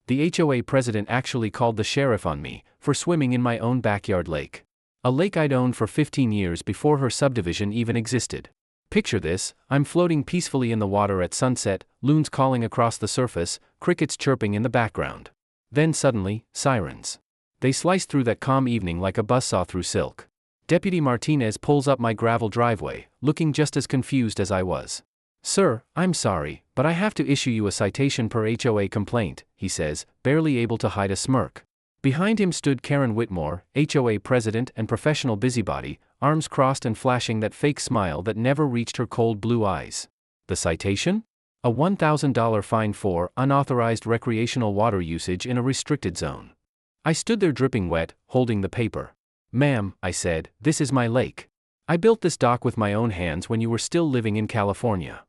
The HOA president actually called the sheriff on me for swimming in my own backyard lake. A lake I'd owned for 15 years before her subdivision even existed. Picture this: I'm floating peacefully in the water at sunset, loons calling across the surface, crickets chirping in the background. Then suddenly, sirens. They slice through that calm evening like a buzzsaw through silk. Deputy Martinez pulls up my gravel driveway, looking just as confused as I was. "Sir, I'm sorry, but I have to issue you a citation per HOA complaint," he says, barely able to hide a smirk. Behind him stood Karen Whitmore, HOA president and professional busybody, arms crossed and flashing that fake smile that never reached her cold blue eyes. The citation? A $1,000 fine for unauthorized recreational water usage in a restricted zone. I stood there dripping wet, holding the paper. "Ma'am," I said, "this is my lake. I built this dock with my own hands when you were still living in California.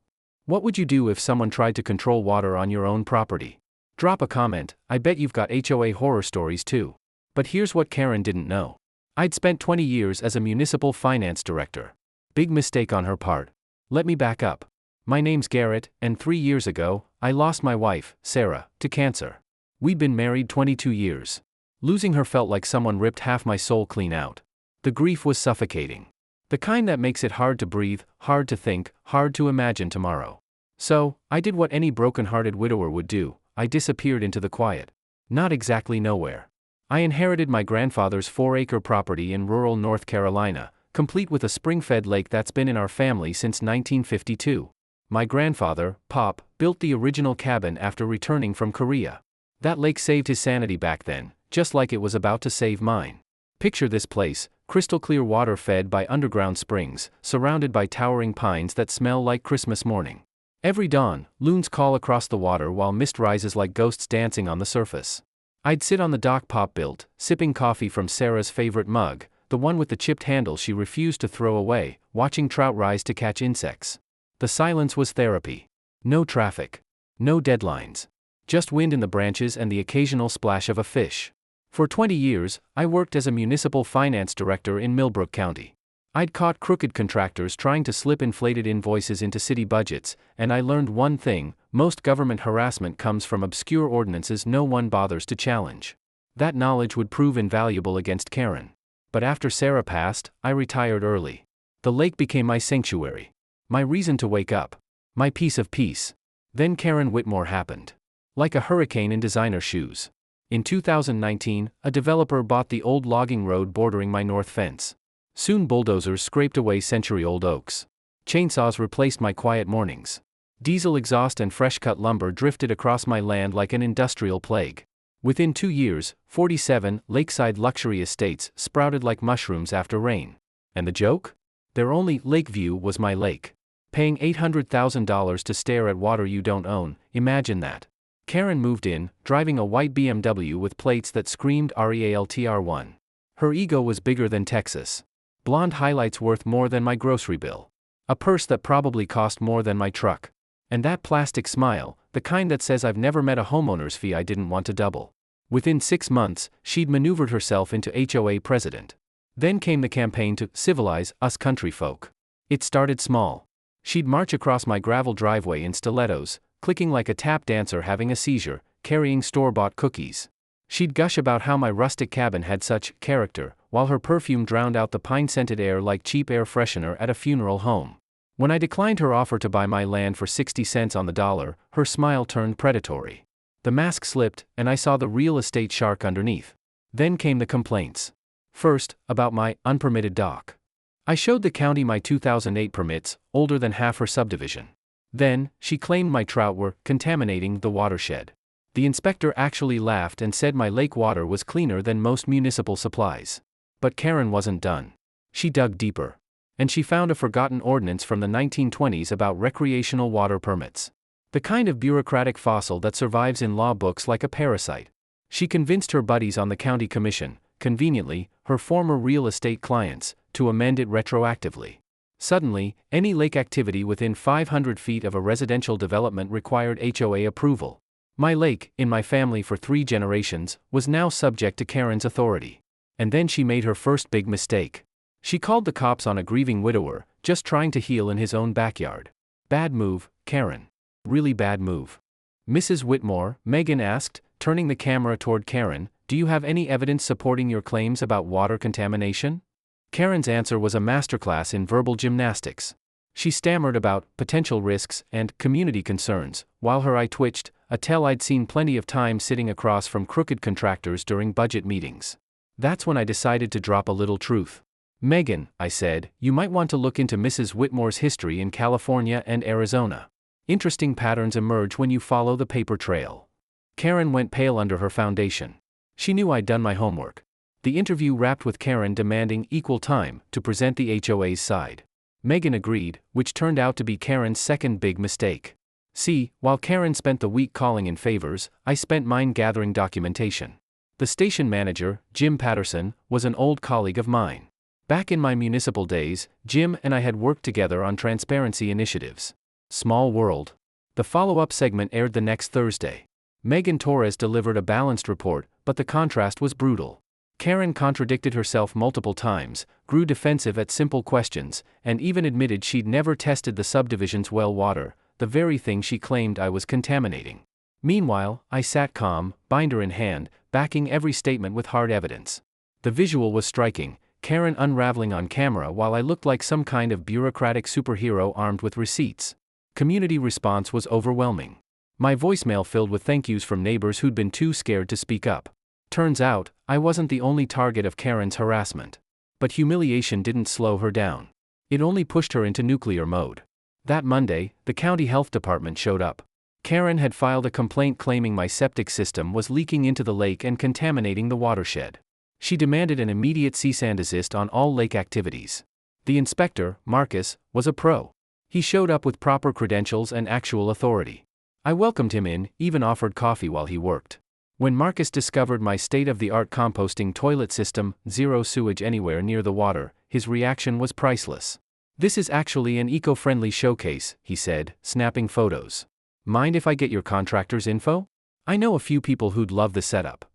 What would you do if someone tried to control water on your own property? Drop a comment. I bet you've got HOA horror stories too." But here's what Karen didn't know. I'd spent 20 years as a municipal finance director. Big mistake on her part. Let me back up. My name's Garrett, and 3 years ago, I lost my wife, Sarah, to cancer. We'd been married 22 years. Losing her felt like someone ripped half my soul clean out. The grief was suffocating. The kind that makes it hard to breathe, hard to think, hard to imagine tomorrow. So, I did what any broken-hearted widower would do. I disappeared into the quiet. Not exactly nowhere. I inherited my grandfather's 4-acre property in rural North Carolina, complete with a spring-fed lake that's been in our family since 1952. My grandfather, Pop, built the original cabin after returning from Korea. That lake saved his sanity back then, just like it was about to save mine. Picture this place: crystal clear water fed by underground springs, surrounded by towering pines that smell like Christmas morning. Every dawn, loons call across the water while mist rises like ghosts dancing on the surface. I'd sit on the dock Pop built, sipping coffee from Sarah's favorite mug, the one with the chipped handle she refused to throw away, watching trout rise to catch insects. The silence was therapy. No traffic. No deadlines. Just wind in the branches and the occasional splash of a fish. For 20 years, I worked as a municipal finance director in Millbrook County. I'd caught crooked contractors trying to slip inflated invoices into city budgets, and I learned one thing: most government harassment comes from obscure ordinances no one bothers to challenge. That knowledge would prove invaluable against Karen. But after Sarah passed, I retired early. The lake became my sanctuary. My reason to wake up. My piece of peace. Then Karen Whitmore happened. Like a hurricane in designer shoes. In 2019, a developer bought the old logging road bordering my north fence. Soon bulldozers scraped away century-old oaks. Chainsaws replaced my quiet mornings. Diesel exhaust and fresh-cut lumber drifted across my land like an industrial plague. Within 2 years, 47 lakeside luxury estates sprouted like mushrooms after rain. And the joke? Their only lake view was my lake. Paying $800,000 to stare at water you don't own, imagine that. Karen moved in, driving a white BMW with plates that screamed REALTR1. Her ego was bigger than Texas. Blonde highlights worth more than my grocery bill. A purse that probably cost more than my truck. And that plastic smile, the kind that says I've never met a homeowner's fee I didn't want to double. Within 6 months, she'd maneuvered herself into HOA president. Then came the campaign to civilize us country folk. It started small. She'd march across my gravel driveway in stilettos, clicking like a tap dancer having a seizure, carrying store-bought cookies. She'd gush about how my rustic cabin had such character, while her perfume drowned out the pine-scented air like cheap air freshener at a funeral home. When I declined her offer to buy my land for 60 cents on the dollar, her smile turned predatory. The mask slipped, and I saw the real estate shark underneath. Then came the complaints. First, about my unpermitted dock. I showed the county my 2008 permits, older than half her subdivision. Then, she claimed my trout were contaminating the watershed. The inspector actually laughed and said my lake water was cleaner than most municipal supplies. But Karen wasn't done. She dug deeper. And she found a forgotten ordinance from the 1920s about recreational water permits. The kind of bureaucratic fossil that survives in law books like a parasite. She convinced her buddies on the county commission, conveniently, her former real estate clients, to amend it retroactively. Suddenly, any lake activity within 500 feet of a residential development required HOA approval. My lake, in my family for 3 generations, was now subject to Karen's authority. And then she made her first big mistake. She called the cops on a grieving widower, just trying to heal in his own backyard. Bad move, Karen. Really bad move. Mrs. Whitmore, Megan asked, turning the camera toward Karen, "Do you have any evidence supporting your claims about water contamination?" Karen's answer was a masterclass in verbal gymnastics. She stammered about potential risks and community concerns, while her eye twitched, a tell I'd seen plenty of time sitting across from crooked contractors during budget meetings. That's when I decided to drop a little truth. "Megan," I said, "you might want to look into Mrs. Whitmore's history in California and Arizona. Interesting patterns emerge when you follow the paper trail." Karen went pale under her foundation. She knew I'd done my homework. The interview wrapped with Karen demanding equal time to present the HOA's side. Megan agreed, which turned out to be Karen's second big mistake. See, while Karen spent the week calling in favors, I spent mine gathering documentation. The station manager, Jim Patterson, was an old colleague of mine. Back in my municipal days, Jim and I had worked together on transparency initiatives. Small world. The follow-up segment aired the next Thursday. Megan Torres delivered a balanced report, but the contrast was brutal. Karen contradicted herself multiple times, grew defensive at simple questions, and even admitted she'd never tested the subdivision's well water, the very thing she claimed I was contaminating. Meanwhile, I sat calm, binder in hand, backing every statement with hard evidence. The visual was striking, Karen unraveling on camera while I looked like some kind of bureaucratic superhero armed with receipts. Community response was overwhelming. My voicemail filled with thank yous from neighbors who'd been too scared to speak up. Turns out, I wasn't the only target of Karen's harassment. But humiliation didn't slow her down. It only pushed her into nuclear mode. That Monday, the county health department showed up. Karen had filed a complaint claiming my septic system was leaking into the lake and contaminating the watershed. She demanded an immediate cease and desist on all lake activities. The inspector, Marcus, was a pro. He showed up with proper credentials and actual authority. I welcomed him in, even offered coffee while he worked. When Marcus discovered my state-of-the-art composting toilet system, zero sewage anywhere near the water, his reaction was priceless. "This is actually an eco-friendly showcase," he said, snapping photos. "Mind if I get your contractor's info? I know a few people who'd love the setup."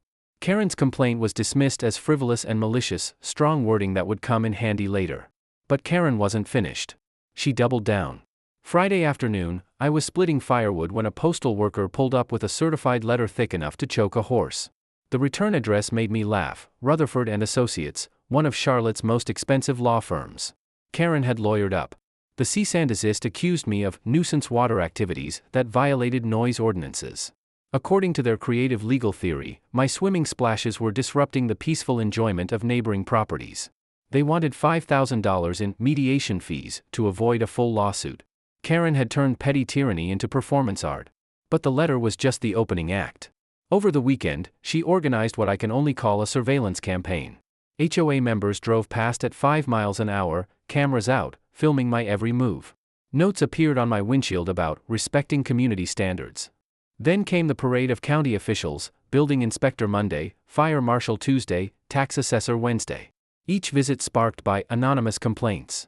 Karen's complaint was dismissed as frivolous and malicious, strong wording that would come in handy later. But Karen wasn't finished. She doubled down. Friday afternoon, I was splitting firewood when a postal worker pulled up with a certified letter thick enough to choke a horse. The return address made me laugh, Rutherford and Associates, one of Charlotte's most expensive law firms. Karen had lawyered up. The cease and desist accused me of nuisance water activities that violated noise ordinances. According to their creative legal theory, my swimming splashes were disrupting the peaceful enjoyment of neighboring properties. They wanted $5,000 in mediation fees to avoid a full lawsuit. Karen had turned petty tyranny into performance art. But the letter was just the opening act. Over the weekend, she organized what I can only call a surveillance campaign. HOA members drove past at 5 miles an hour, cameras out, filming my every move. Notes appeared on my windshield about respecting community standards. Then came the parade of county officials, building inspector Monday, fire marshal Tuesday, tax assessor Wednesday. Each visit sparked by anonymous complaints.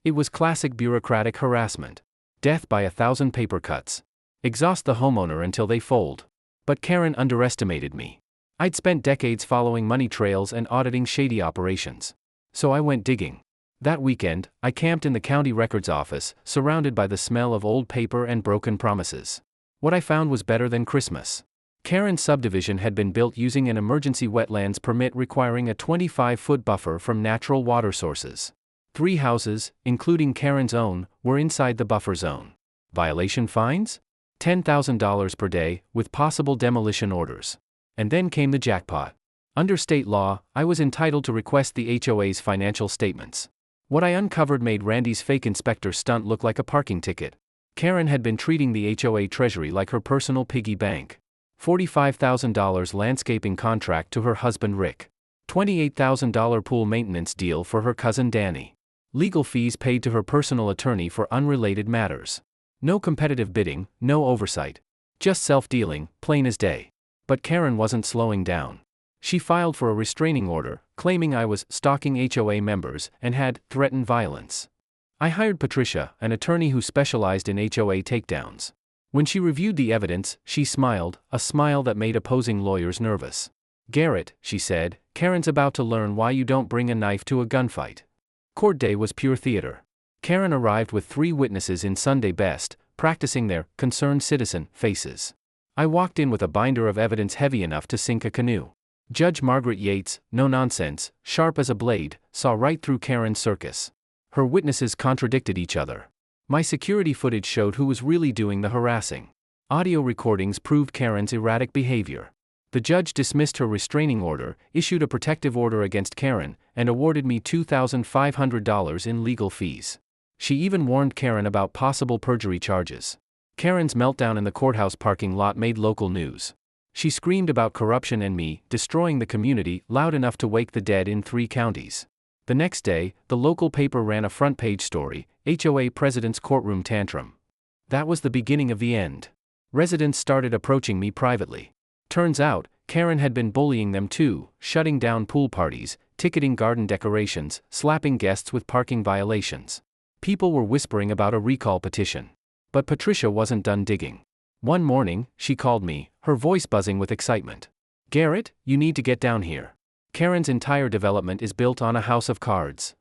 It was classic bureaucratic harassment. Death by 1,000 paper cuts. Exhaust the homeowner until they fold. But Karen underestimated me. I'd spent decades following money trails and auditing shady operations. So I went digging. That weekend, I camped in the county records office, surrounded by the smell of old paper and broken promises. What I found was better than Christmas. Karen's subdivision had been built using an emergency wetlands permit requiring a 25-foot buffer from natural water sources. 3 houses, including Karen's own, were inside the buffer zone. Violation fines? $10,000 per day, with possible demolition orders. And then came the jackpot. Under state law, I was entitled to request the HOA's financial statements. What I uncovered made Randy's fake inspector stunt look like a parking ticket. Karen had been treating the HOA treasury like her personal piggy bank. $45,000 landscaping contract to her husband Rick. $28,000 pool maintenance deal for her cousin Danny. Legal fees paid to her personal attorney for unrelated matters. No competitive bidding, no oversight. Just self-dealing, plain as day. But Karen wasn't slowing down. She filed for a restraining order, claiming I was stalking HOA members and had threatened violence. I hired Patricia, an attorney who specialized in HOA takedowns. When she reviewed the evidence, she smiled, a smile that made opposing lawyers nervous. "Garrett," she said, "Karen's about to learn why you don't bring a knife to a gunfight." Court day was pure theater. Karen arrived with 3 witnesses in Sunday best, practicing their concerned citizen faces. I walked in with a binder of evidence heavy enough to sink a canoe. Judge Margaret Yates, no nonsense, sharp as a blade, saw right through Karen's circus. Her witnesses contradicted each other. My security footage showed who was really doing the harassing. Audio recordings proved Karen's erratic behavior. The judge dismissed her restraining order, issued a protective order against Karen, and awarded me $2,500 in legal fees. She even warned Karen about possible perjury charges. Karen's meltdown in the courthouse parking lot made local news. She screamed about corruption and me, destroying the community, loud enough to wake the dead in 3 counties. The next day, the local paper ran a front-page story, HOA President's Courtroom Tantrum. That was the beginning of the end. Residents started approaching me privately. Turns out, Karen had been bullying them too, shutting down pool parties, ticketing garden decorations, slapping guests with parking violations. People were whispering about a recall petition. But Patricia wasn't done digging. One morning, she called me, her voice buzzing with excitement. "Garrett, you need to get down here. Karen's entire development is built on a house of cards."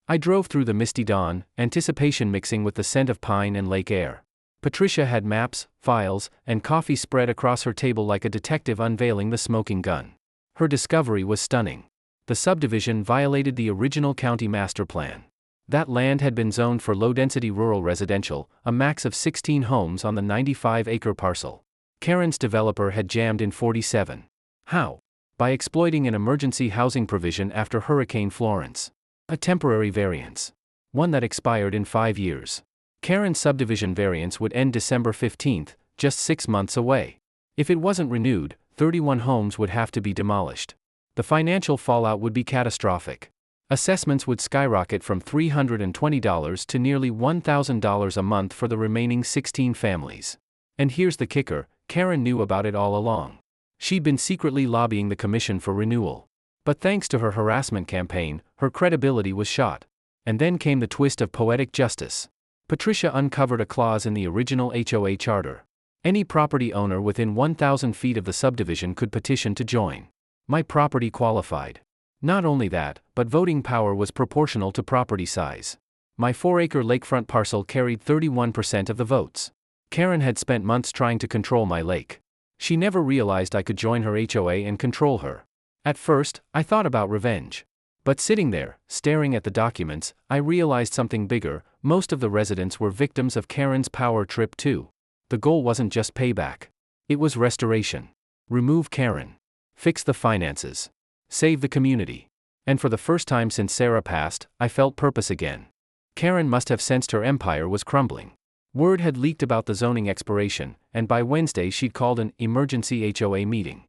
I drove through the misty dawn, anticipation mixing with the scent of pine and lake air. Patricia had maps, files, and coffee spread across her table like a detective unveiling the smoking gun. Her discovery was stunning. The subdivision violated the original county master plan. That land had been zoned for low-density rural residential, a max of 16 homes on the 95-acre parcel. Karen's developer had jammed in 47. How? By exploiting an emergency housing provision after Hurricane Florence. A temporary variance. One that expired in 5 years. Karen's subdivision variance would end December 15, just 6 months away. If it wasn't renewed, 31 homes would have to be demolished. The financial fallout would be catastrophic. Assessments would skyrocket from $320 to nearly $1,000 a month for the remaining 16 families. And here's the kicker, Karen knew about it all along. She'd been secretly lobbying the commission for renewal. But thanks to her harassment campaign, her credibility was shot. And then came the twist of poetic justice. Patricia uncovered a clause in the original HOA charter. Any property owner within 1,000 feet of the subdivision could petition to join. My property qualified. Not only that, but voting power was proportional to property size. My 4-acre lakefront parcel carried 31% of the votes. Karen had spent months trying to control my lake. She never realized I could join her HOA and control her. At first, I thought about revenge. But sitting there, staring at the documents, I realized something bigger. Most of the residents were victims of Karen's power trip too. The goal wasn't just payback. It was restoration. Remove Karen. Fix the finances. Save the community. And for the first time since Sarah passed, I felt purpose again. Karen must have sensed her empire was crumbling. Word had leaked about the zoning expiration, and by Wednesday she'd called an emergency HOA meeting.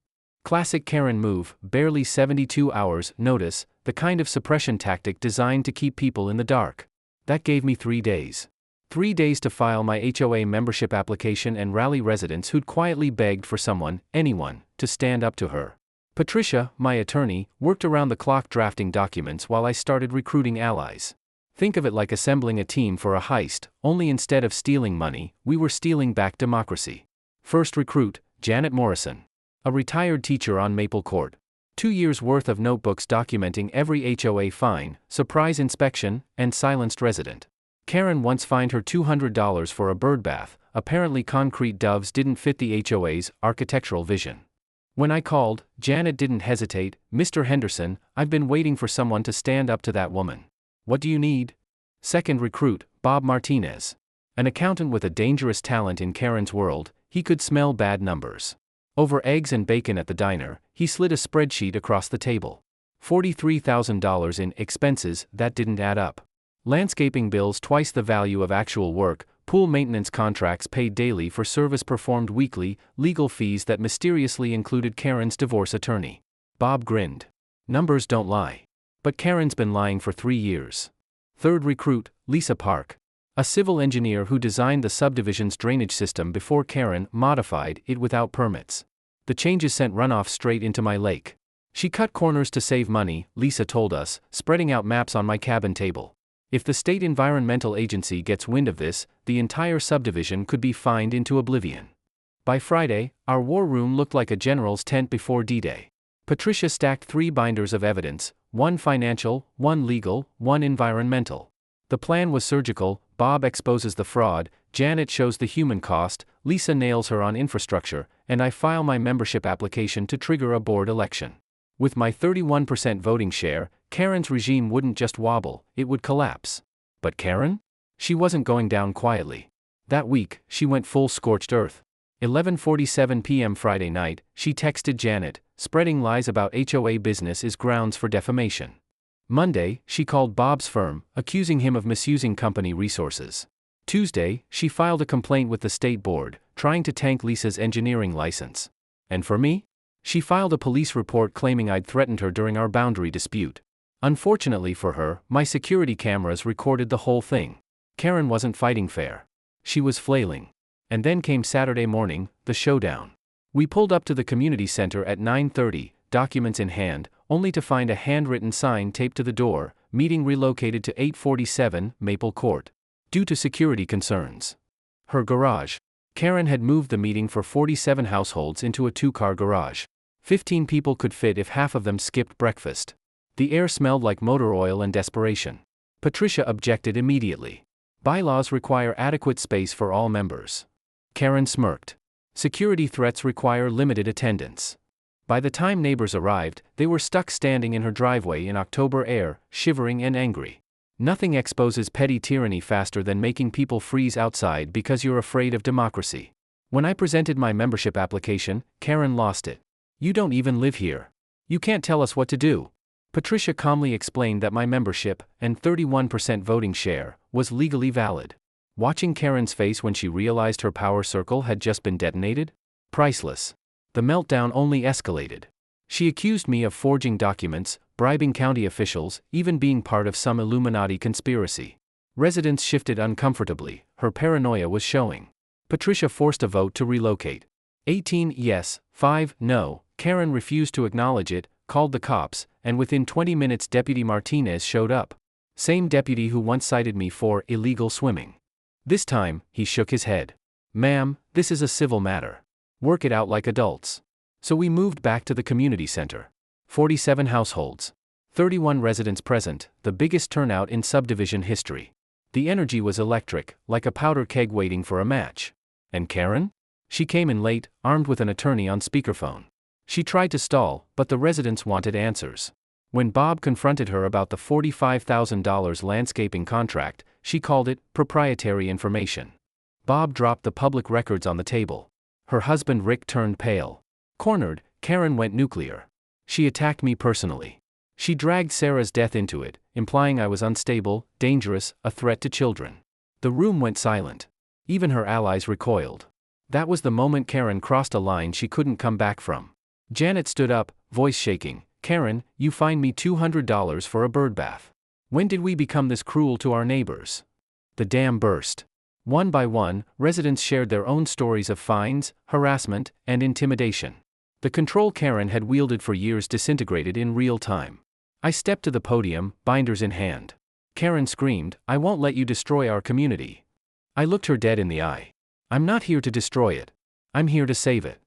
Classic Karen move, barely 72 hours notice, the kind of suppression tactic designed to keep people in the dark. That gave me 3 days. 3 days to file my HOA membership application and rally residents who'd quietly begged for someone, anyone, to stand up to her. Patricia, my attorney, worked around the clock drafting documents while I started recruiting allies. Think of it like assembling a team for a heist, only instead of stealing money, we were stealing back democracy. First recruit, Janet Morrison. A retired teacher on Maple Court. 2 years' worth of notebooks documenting every HOA fine, surprise inspection, and silenced resident. Karen once fined her $200 for a birdbath. Apparently concrete doves didn't fit the HOA's architectural vision. When I called, Janet didn't hesitate. "Mr. Henderson, I've been waiting for someone to stand up to that woman. What do you need?" Second recruit, Bob Martinez. An accountant with a dangerous talent in Karen's world, he could smell bad numbers. Over eggs and bacon at the diner, he slid a spreadsheet across the table. $43,000 in expenses that didn't add up. Landscaping bills twice the value of actual work, pool maintenance contracts paid daily for service performed weekly, legal fees that mysteriously included Karen's divorce attorney. Bob grinned. Numbers don't lie. But Karen's been lying for 3 years. Third recruit, Lisa Park. A civil engineer who designed the subdivision's drainage system before Karen modified it without permits. The changes sent runoff straight into my lake. She cut corners to save money, Lisa told us, spreading out maps on my cabin table. If the state environmental agency gets wind of this, the entire subdivision could be fined into oblivion. By Friday, our war room looked like a general's tent before D-Day. Patricia stacked 3 binders of evidence, 1 financial, 1 legal, 1 environmental. The plan was surgical. Bob exposes the fraud, Janet shows the human cost, Lisa nails her on infrastructure, and I file my membership application to trigger a board election. With my 31% voting share, Karen's regime wouldn't just wobble, it would collapse. But Karen? She wasn't going down quietly. That week, she went full scorched earth. 11:47 p.m. Friday night, she texted Janet, spreading lies about HOA business is grounds for defamation. Monday, she called Bob's firm, accusing him of misusing company resources. Tuesday, she filed a complaint with the state board, trying to tank Lisa's engineering license. And for me? She filed a police report claiming I'd threatened her during our boundary dispute. Unfortunately for her, my security cameras recorded the whole thing. Karen wasn't fighting fair. She was flailing. And then came Saturday morning, the showdown. We pulled up to the community center at 9:30, documents in hand, only to find a handwritten sign taped to the door, meeting relocated to 847 Maple Court. Due to security concerns. Her garage. Karen had moved the meeting for 47 households into a 2-car garage. 15 people could fit if half of them skipped breakfast. The air smelled like motor oil and desperation. Patricia objected immediately. Bylaws require adequate space for all members. Karen smirked. Security threats require limited attendance. By the time neighbors arrived, they were stuck standing in her driveway in October air, shivering and angry. Nothing exposes petty tyranny faster than making people freeze outside because you're afraid of democracy. When I presented my membership application, Karen lost it. You don't even live here. You can't tell us what to do. Patricia calmly explained that my membership, and 31% voting share, was legally valid. Watching Karen's face when she realized her power circle had just been detonated? Priceless. The meltdown only escalated. She accused me of forging documents, bribing county officials, even being part of some Illuminati conspiracy. Residents shifted uncomfortably, her paranoia was showing. Patricia forced a vote to relocate. 18 yes, 5 no, Karen refused to acknowledge it, called the cops, and within 20 minutes Deputy Martinez showed up. Same deputy who once cited me for illegal swimming. This time, he shook his head. Ma'am, this is a civil matter. Work it out like adults. So we moved back to the community center. 47 households. 31 residents present, the biggest turnout in subdivision history. The energy was electric, like a powder keg waiting for a match. And Karen? She came in late, armed with an attorney on speakerphone. She tried to stall, but the residents wanted answers. When Bob confronted her about the $45,000 landscaping contract, she called it proprietary information. Bob dropped the public records on the table. Her husband Rick turned pale. Cornered, Karen went nuclear. She attacked me personally. She dragged Sarah's death into it, implying I was unstable, dangerous, a threat to children. The room went silent. Even her allies recoiled. That was the moment Karen crossed a line she couldn't come back from. Janet stood up, voice shaking. Karen, you fined me $200 for a birdbath. When did we become this cruel to our neighbors? The dam burst. One by one, residents shared their own stories of fines, harassment, and intimidation. The control Karen had wielded for years disintegrated in real time. I stepped to the podium, binders in hand. Karen screamed, I won't let you destroy our community. I looked her dead in the eye. I'm not here to destroy it. I'm here to save it.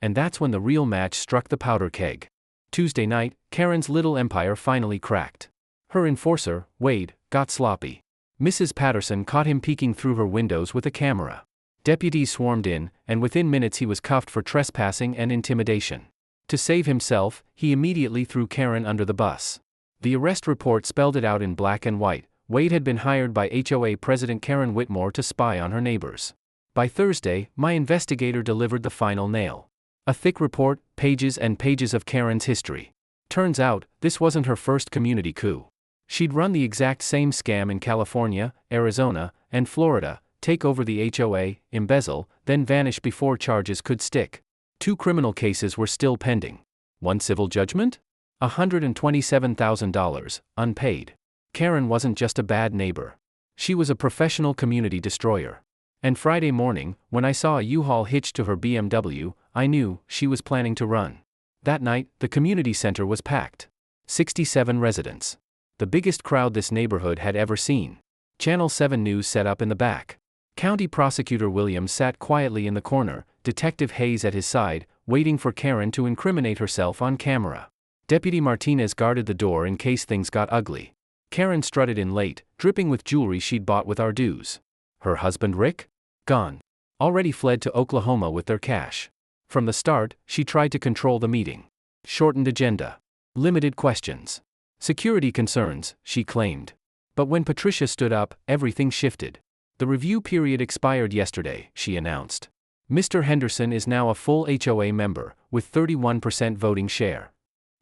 And that's when the real match struck the powder keg. Tuesday night, Karen's little empire finally cracked. Her enforcer, Wade, got sloppy. Mrs. Patterson caught him peeking through her windows with a camera. Deputies swarmed in, and within minutes he was cuffed for trespassing and intimidation. To save himself, he immediately threw Karen under the bus. The arrest report spelled it out in black and white. Wade had been hired by HOA President Karen Whitmore to spy on her neighbors. By Thursday, my investigator delivered the final nail. A thick report, pages and pages of Karen's history. Turns out, this wasn't her first community coup. She'd run the exact same scam in California, Arizona, and Florida, take over the HOA, embezzle, then vanish before charges could stick. 2 criminal cases were still pending. 1 civil judgment? $127,000, unpaid. Karen wasn't just a bad neighbor. She was a professional community destroyer. And Friday morning, when I saw a U-Haul hitched to her BMW, I knew she was planning to run. That night, the community center was packed. 67 residents. The biggest crowd this neighborhood had ever seen. Channel 7 News set up in the back. County Prosecutor Williams sat quietly in the corner, Detective Hayes at his side, waiting for Karen to incriminate herself on camera. Deputy Martinez guarded the door in case things got ugly. Karen strutted in late, dripping with jewelry she'd bought with our dues. Her husband Rick? Gone. Already fled to Oklahoma with their cash. From the start, she tried to control the meeting. Shortened agenda. Limited questions. Security concerns, she claimed. But when Patricia stood up, everything shifted. The review period expired yesterday, she announced. Mr. Henderson is now a full HOA member, with 31% voting share.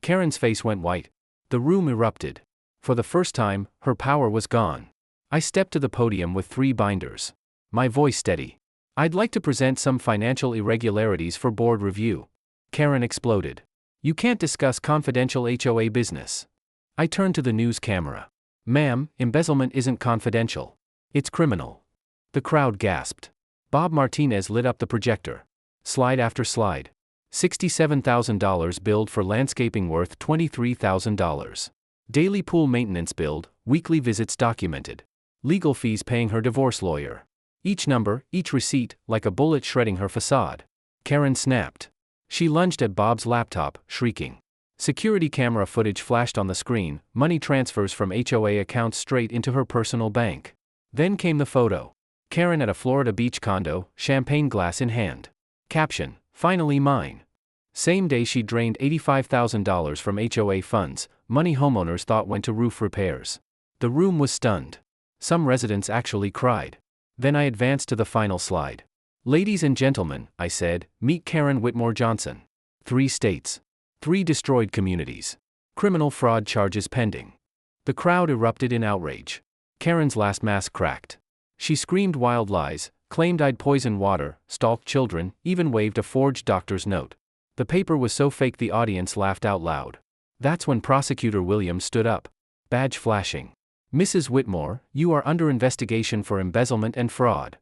Karen's face went white. The room erupted. For the first time, her power was gone. I stepped to the podium with 3 binders. My voice steady. I'd like to present some financial irregularities for board review. Karen exploded. You can't discuss confidential HOA business. I turned to the news camera. Ma'am, embezzlement isn't confidential. It's criminal. The crowd gasped. Bob Martinez lit up the projector. Slide after slide. $67,000 billed for landscaping worth $23,000. Daily pool maintenance billed, weekly visits documented. Legal fees paying her divorce lawyer. Each number, each receipt, like a bullet shredding her facade. Karen snapped. She lunged at Bob's laptop, shrieking. Security camera footage flashed on the screen, money transfers from HOA accounts straight into her personal bank. Then came the photo. Karen at a Florida beach condo, champagne glass in hand. Caption, finally mine. Same day she drained $85,000 from HOA funds, money homeowners thought went to roof repairs. The room was stunned. Some residents actually cried. Then I advanced to the final slide. Ladies and gentlemen, I said, meet Karen Whitmore Johnson. 3 states. 3 destroyed communities. Criminal fraud charges pending. The crowd erupted in outrage. Karen's last mask cracked. She screamed wild lies, claimed I'd poisoned water, stalked children, even waved a forged doctor's note. The paper was so fake the audience laughed out loud. That's when Prosecutor Williams stood up. Badge flashing. Mrs. Whitmore, you are under investigation for embezzlement and fraud.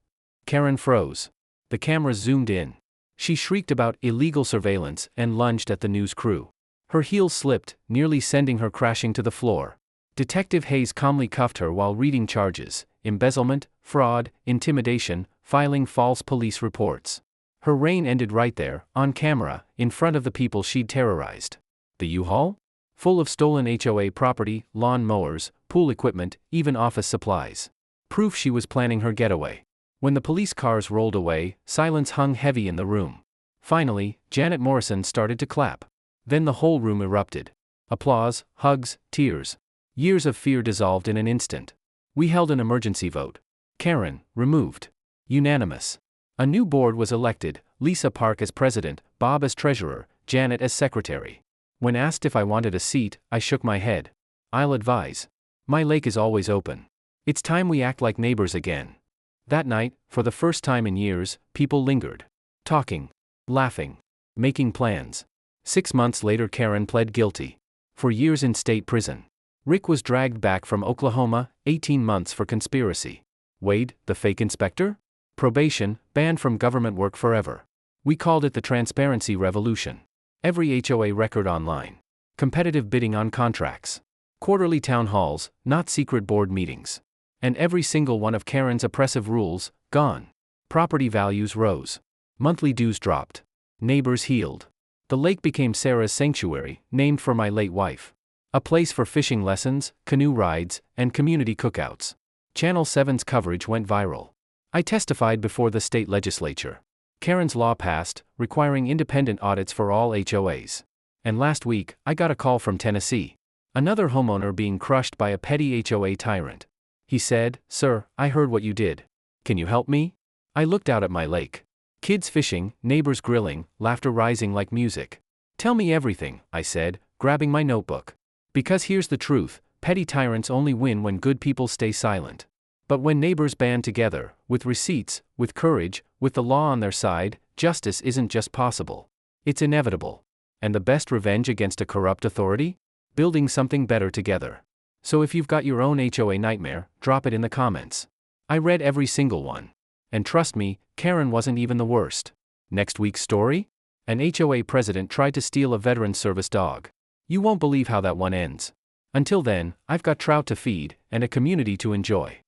Karen froze. The cameras zoomed in. She shrieked about illegal surveillance and lunged at the news crew. Her heels slipped, nearly sending her crashing to the floor. Detective Hayes calmly cuffed her while reading charges: embezzlement, fraud, intimidation, filing false police reports. Her reign ended right there, on camera, in front of the people she'd terrorized. The U-Haul? Full of stolen HOA property, lawn mowers, pool equipment, even office supplies. Proof she was planning her getaway. When the police cars rolled away, silence hung heavy in the room. Finally, Janet Morrison started to clap. Then the whole room erupted. Applause, hugs, tears. Years of fear dissolved in an instant. We held an emergency vote. Karen, removed. Unanimous. A new board was elected, Lisa Park as president, Bob as treasurer, Janet as secretary. When asked if I wanted a seat, I shook my head. I'll advise. My lake is always open. It's time we act like neighbors again. That night, for the first time in years, people lingered. Talking. Laughing. Making plans. 6 months later Karen pled guilty. For years in state prison. Rick was dragged back from Oklahoma, 18 months for conspiracy. Wade, the fake inspector? Probation, banned from government work forever. We called it the transparency revolution. Every HOA record online. Competitive bidding on contracts. Quarterly town halls, not secret board meetings. And every single one of Karen's oppressive rules, gone. Property values rose. Monthly dues dropped. Neighbors healed. The lake became Sarah's sanctuary, named for my late wife. A place for fishing lessons, canoe rides, and community cookouts. Channel 7's coverage went viral. I testified before the state legislature. Karen's law passed, requiring independent audits for all HOAs. And last week, I got a call from Tennessee. Another homeowner being crushed by a petty HOA tyrant. He said, "Sir, I heard what you did. Can you help me?" I looked out at my lake. Kids fishing, neighbors grilling, laughter rising like music. "Tell me everything," I said, grabbing my notebook. Because here's the truth, petty tyrants only win when good people stay silent. But when neighbors band together, with receipts, with courage, with the law on their side, justice isn't just possible. It's inevitable. And the best revenge against a corrupt authority? Building something better together. So if you've got your own HOA nightmare, drop it in the comments. I read every single one. And trust me, Karen wasn't even the worst. Next week's story? An HOA president tried to steal a veteran service dog. You won't believe how that one ends. Until then, I've got trout to feed, and a community to enjoy.